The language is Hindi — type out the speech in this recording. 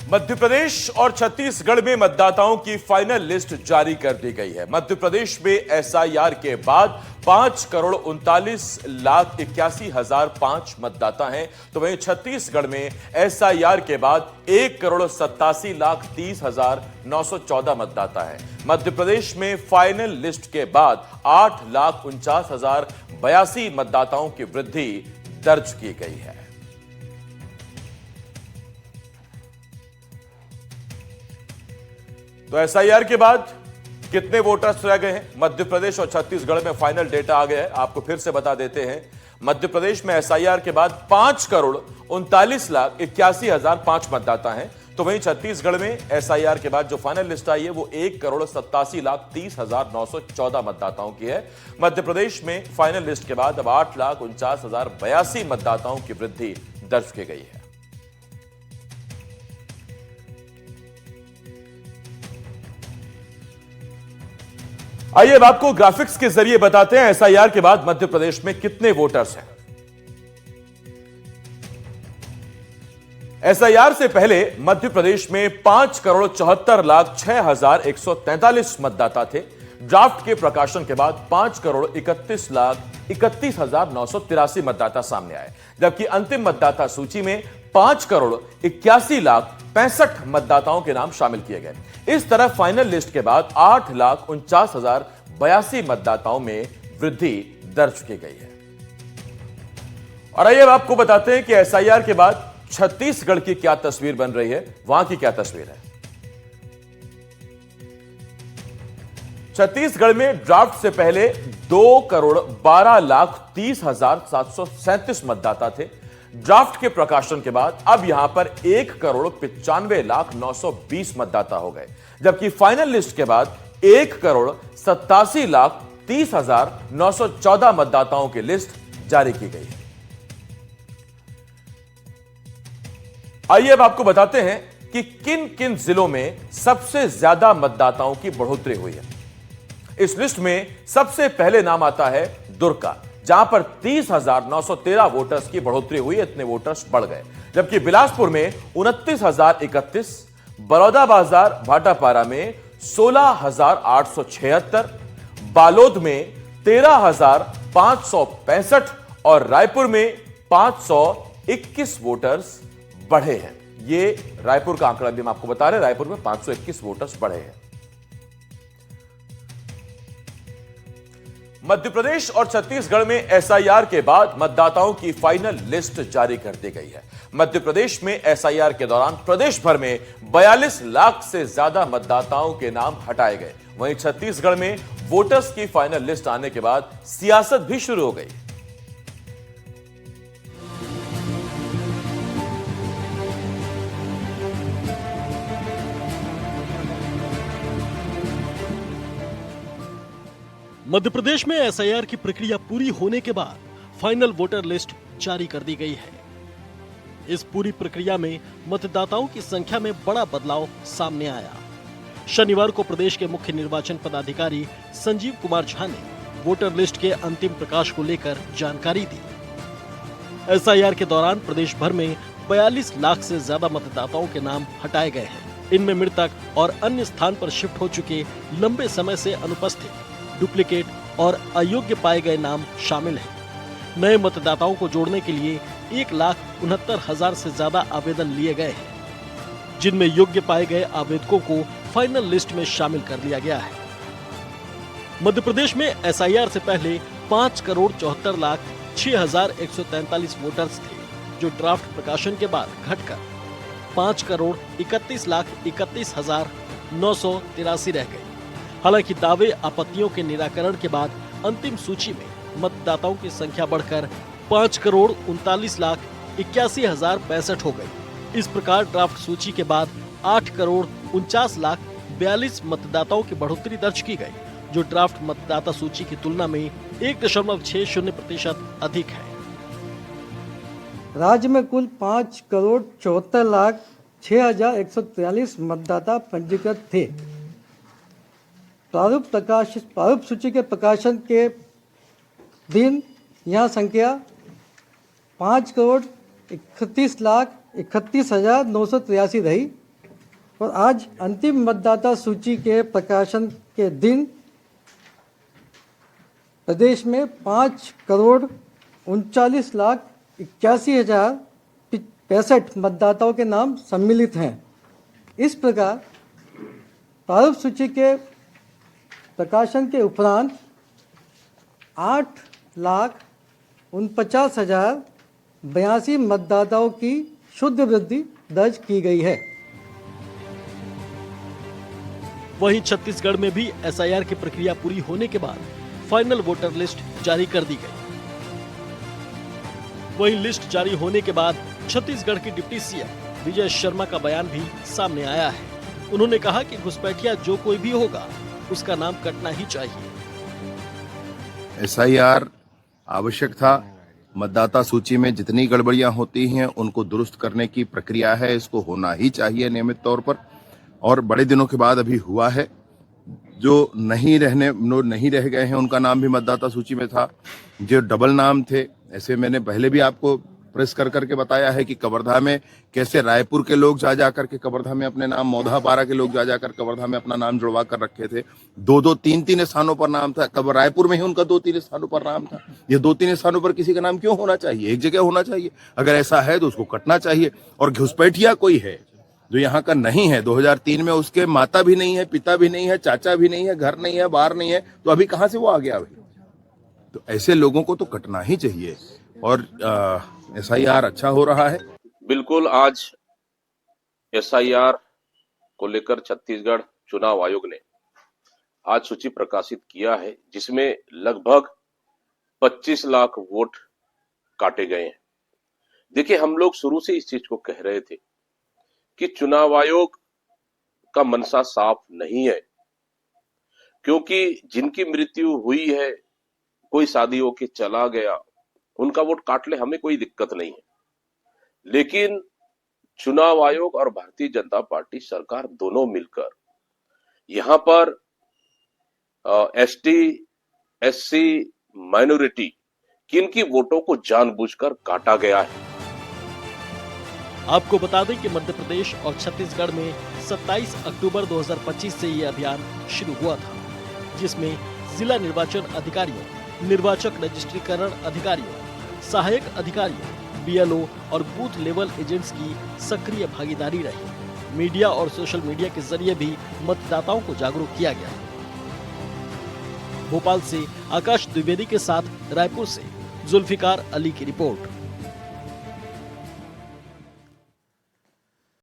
मध्य प्रदेश और छत्तीसगढ़ में मतदाताओं की फाइनल लिस्ट जारी कर दी गई है। मध्य प्रदेश में एसआईआर के बाद 5,39,81,005 मतदाता हैं, तो वहीं छत्तीसगढ़ में एसआईआर के बाद 1,87,30,914 मतदाता हैं। मध्य प्रदेश में फाइनल लिस्ट के बाद 8,49,082 मतदाताओं की वृद्धि दर्ज की गई है। तो एसआईआर के बाद कितने वोटर्स रह गए हैं? मध्य प्रदेश और छत्तीसगढ़ में फाइनल डेटा आ गया है, आपको फिर से बता देते हैं। मध्य प्रदेश में एसआईआर के बाद 5,39,81,005 मतदाता हैं, तो वहीं छत्तीसगढ़ में एसआईआर के बाद जो फाइनल लिस्ट आई है वो 1,87,30,914 मतदाताओं की है। मध्य प्रदेश में फाइनल लिस्ट के बाद अब 8,49,082 मतदाताओं की वृद्धि दर्ज की गई है। आइए अब आपको ग्राफिक्स के जरिए बताते हैं एसआईआर के बाद मध्य प्रदेश में कितने वोटर्स हैं। एसआईआर से पहले मध्य प्रदेश में 5,74,06,143 मतदाता थे। ड्राफ्ट के प्रकाशन के बाद 5,31,31,983 मतदाता सामने आए, जबकि अंतिम मतदाता सूची में 5,81,65,000 मतदाताओं के नाम शामिल किए गए। इस तरह फाइनल लिस्ट के बाद 8,49,082 मतदाताओं में वृद्धि दर्ज की गई है। और आइए अब आपको बताते हैं कि एसआईआर के बाद छत्तीसगढ़ की क्या तस्वीर बन रही है, वहां की क्या तस्वीर है। छत्तीसगढ़ में ड्राफ्ट से पहले 2,12,30,737 मतदाता थे। ड्राफ्ट के प्रकाशन के बाद अब यहां पर 1,95,09,20 मतदाता हो गए, जबकि फाइनल लिस्ट के बाद 1,87,30,914 मतदाताओं की लिस्ट जारी की गई है। आइए अब आपको बताते हैं कि किन किन जिलों में सबसे ज्यादा मतदाताओं की बढ़ोतरी हुई है। इस लिस्ट में सबसे पहले नाम आता है दुर्ग का, जहां पर 30,913 वोटर्स की बढ़ोतरी हुई, इतने वोटर्स बढ़ गए। जबकि बिलासपुर में 29,031, बलौदाबाजार भाटापारा में 16,876, बालोद में 13,565 और रायपुर में 521 वोटर्स बढ़े हैं। ये रायपुर का आंकड़ा भी हम आपको बता रहे हैं, रायपुर में 521 वोटर्स बढ़े हैं। मध्य प्रदेश और छत्तीसगढ़ में एसआईआर के बाद मतदाताओं की फाइनल लिस्ट जारी कर दी गई है। मध्य प्रदेश में एसआईआर के दौरान प्रदेश भर में 42 लाख से ज्यादा मतदाताओं के नाम हटाए गए। वहीं छत्तीसगढ़ में वोटर्स की फाइनल लिस्ट आने के बाद सियासत भी शुरू हो गई। मध्य प्रदेश में एसआईआर की प्रक्रिया पूरी होने के बाद फाइनल वोटर लिस्ट जारी कर दी गई है। इस पूरी प्रक्रिया में मतदाताओं की संख्या में बड़ा बदलाव सामने आया। शनिवार को प्रदेश के मुख्य निर्वाचन पदाधिकारी संजीव कुमार झा ने वोटर लिस्ट के अंतिम प्रकाश को लेकर जानकारी दी। एसआईआर के दौरान प्रदेश भर में 42 लाख से ज्यादा मतदाताओं के नाम हटाए गए हैं। इनमें मृतक और अन्य स्थान पर शिफ्ट हो चुके लंबे समय से अनुपस्थित, डुप्लीकेट और अयोग्य पाए गए नाम शामिल हैं। नए मतदाताओं को जोड़ने के लिए 1,69,000 से ज्यादा आवेदन लिए गए हैं, जिनमें योग्य पाए गए आवेदकों को फाइनल लिस्ट में शामिल कर लिया गया है। मध्य प्रदेश में एसआईआर से पहले 5,74,06,143 वोटर्स थे, जो ड्राफ्ट प्रकाशन के बाद घटकर 5,31,31,983 रह गए। हालांकि दावे आपत्तियों के निराकरण के बाद अंतिम सूची में मतदाताओं की संख्या बढ़कर 5,39,81,065 हो गई। इस प्रकार ड्राफ्ट सूची के बाद 8,49,42 मतदाताओं की बढ़ोतरी दर्ज की गई, जो ड्राफ्ट मतदाता सूची की तुलना में 1.60% अधिक है। राज्य में कुल 5,74,06,143 मतदाता पंजीकृत थे। प्रारूप सूची के प्रकाशन के दिन यह संख्या 5,31,31,983 रही, और आज अंतिम मतदाता सूची के प्रकाशन के दिन प्रदेश में 5,39,81,065 मतदाताओं के नाम सम्मिलित हैं। इस प्रकार प्रारूप सूची के प्रकाशन के उपरांत 8,49,082 मतदाताओं की शुद्ध वृद्धि दर्ज की गई है। वहीं छत्तीसगढ़ में भी एसआईआर की प्रक्रिया पूरी होने के बाद फाइनल वोटर लिस्ट जारी कर दी गई। वहीं लिस्ट जारी होने के बाद छत्तीसगढ़ की डिप्टी सीएम विजय शर्मा का बयान भी सामने आया है। उन्होंने कहा कि घुसपैठिया जो कोई भी होगा उसका नाम कटना ही चाहिए। एसआईआर आवश्यक था। मतदाता सूची में जितनी गड़बड़ियां होती हैं उनको दुरुस्त करने की प्रक्रिया है, इसको होना ही चाहिए नियमित तौर पर, और बड़े दिनों के बाद अभी हुआ है। जो नहीं रह गए हैं उनका नाम भी मतदाता सूची में था। जो डबल नाम थे, ऐसे मैंने पहले भी आपको प्रेस कर करके बताया है कि कवर्धा में कैसे रायपुर के लोग जा करके कवर्धा में अपने नाम, मौधा पारा के लोग जा कवर्धा में अपना नाम जुड़वा कर रखे थे। 2-2, 3-3 स्थानों पर नाम था। कब रायपुर में ही उनका 2-3 स्थानों पर नाम था। ये 2-3 स्थानों पर किसी का नाम क्यों होना चाहिए? एक जगह होना चाहिए। अगर ऐसा है तो उसको कटना चाहिए। और घुसपैठिया कोई है जो यहाँ का नहीं है, 2003 में उसके माता भी नहीं है, पिता भी नहीं है, चाचा भी नहीं है, घर नहीं है, बाहर नहीं है, तो अभी कहां से वो आ गया भाई? तो ऐसे लोगों को तो कटना ही चाहिए। और एसआईआर अच्छा हो रहा है। बिल्कुल, आज एसआईआर को लेकर छत्तीसगढ़ चुनाव आयोग ने आज सूची प्रकाशित किया है, जिसमें लगभग 25 लाख वोट काटे गए हैं। देखिए, हम लोग शुरू से इस चीज को कह रहे थे कि चुनाव आयोग का मनसा साफ नहीं है, क्योंकि जिनकी मृत्यु हुई है, कोई शादी होके चला गया, उनका वोट काट ले, हमें कोई दिक्कत नहीं है। लेकिन चुनाव आयोग और भारतीय जनता पार्टी सरकार दोनों मिलकर यहां पर एसटी, एससी, माइनॉरिटी किनकी वोटों को जानबूझकर काटा गया है। आपको बता दें कि मध्य प्रदेश और छत्तीसगढ़ में 27 अक्टूबर 2025 से ये अभियान शुरू हुआ था, जिसमें जिला निर्वाचन अधिकारियों, निर्वाचक रजिस्ट्रीकरण अधिकारियों, सहायक अधिकारियों, बीएलओ और बूथ लेवल एजेंट्स की सक्रिय भागीदारी रही। मीडिया और सोशल मीडिया के जरिए भी मतदाताओं को जागरूक किया गया। भोपाल से आकाश द्विवेदी के साथ रायपुर से जुल्फिकार अली की रिपोर्ट।